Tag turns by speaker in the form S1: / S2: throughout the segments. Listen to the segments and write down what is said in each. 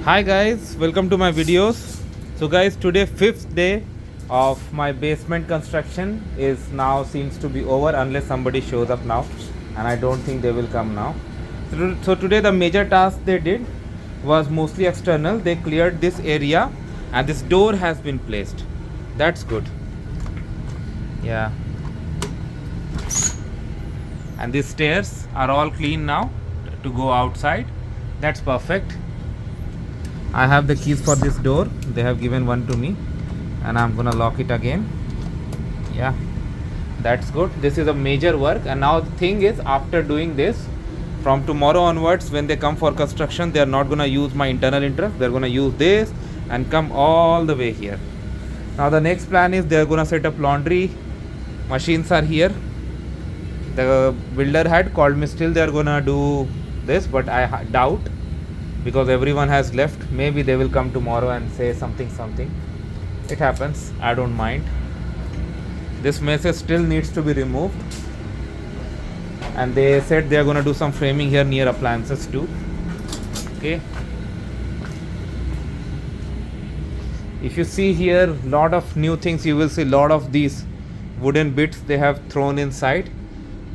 S1: Hi guys, welcome to my videos. So guys, today fifth day of my basement construction is now seems to be over unless somebody shows up now, and I don't think they will come now. So today the major task they did was mostly external. They cleared this area and this door has been placed. That's good. Yeah. And these stairs are all clean now to go outside. That's perfect. I have the keys for this door. They have given one to me and I'm gonna lock it again. Yeah, that's good. This is a major work, and now the thing is, after doing this, from tomorrow onwards when they come for construction, they are not gonna use my internal entrance. They're gonna use this and come all the way here. Now the next plan is they're gonna set up laundry. Machines are here. The builder had called me, still they're gonna do this, but I doubt, because everyone has left. Maybe they will come tomorrow and say something. It happens, I don't mind. This mess still needs to be removed, and they said they are going to do some framing here near appliances too. Okay, if you see here, lot of new things, you will see lot of these wooden bits they have thrown inside,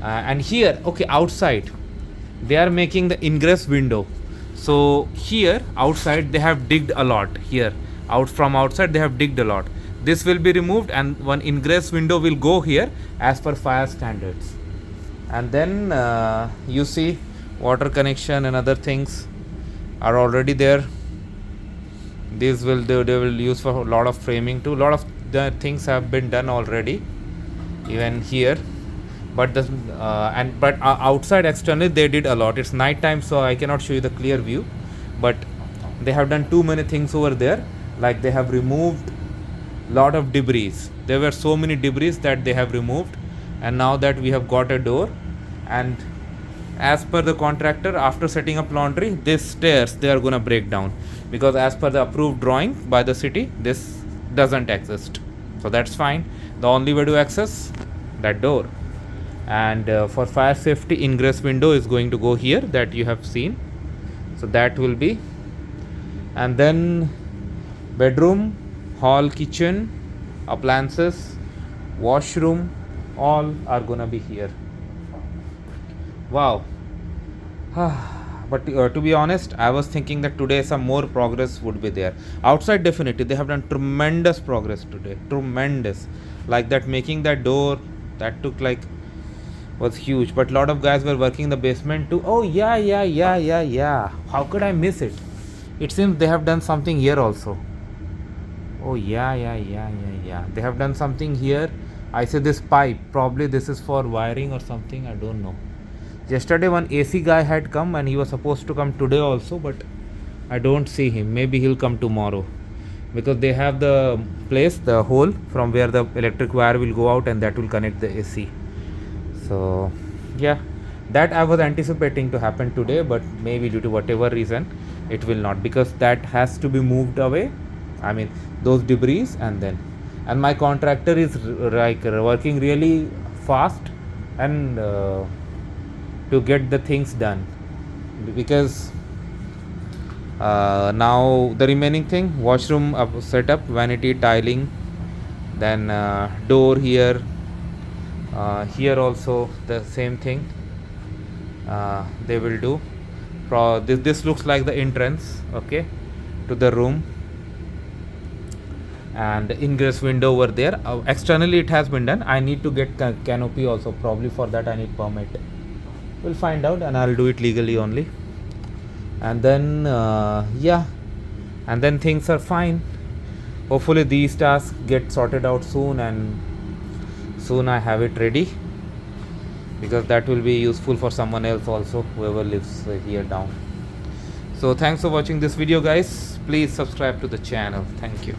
S1: and here, okay, outside they are making the ingress window. So here outside they have digged a lot. Here from outside they have digged a lot. This will be removed and one ingress window will go here as per fire standards. And then you see water connection and other things are already there. These will they will use for a lot of framing too. A lot of the things have been done already, even here. But the outside externally they did a lot. It's night time, so I cannot show you the clear view, but they have done too many things over there. Like they have removed lot of debris. There were so many debris that they have removed, and now that we have got a door, and as per the contractor, after setting up laundry, these stairs they are gonna break down, because as per the approved drawing by the city, this doesn't exist. So that's fine. The only way to access that door. And for fire safety, ingress window is going to go here, that you have seen. So that will be, and then bedroom, hall, kitchen, appliances, washroom, all are gonna be here. Wow. But to be honest, I was thinking that today some more progress would be there. Outside, definitely they have done tremendous progress today. Tremendous. Like that, making that door, that took like, was huge. But lot of guys were working in the basement too. Oh yeah. How could I miss it? It seems they have done something here also. Oh yeah. They have done something here. I see this pipe. Probably this is for wiring or something. I don't know. Yesterday one AC guy had come and he was supposed to come today also, but I don't see him. Maybe he'll come tomorrow, because they have the place, the hole from where the electric wire will go out, and that will connect the AC. So yeah, that I was anticipating to happen today, but maybe due to whatever reason it will not, because that has to be moved away. I mean, those debris, and my contractor is like working really fast and to get the things done, because now the remaining thing, washroom setup, vanity tiling, then door here. Here also the same thing they will do. This looks like the entrance, okay, to the room, and the ingress window over there. Externally it has been done. I need to get canopy also. Probably for that I need permit. We'll find out, and I'll do it legally only. And then yeah, and then things are fine. Hopefully these tasks get sorted out soon, and soon I have it ready, because that will be useful for someone else also, whoever lives here down. So thanks for watching this video guys. Please subscribe to the channel. Thank you.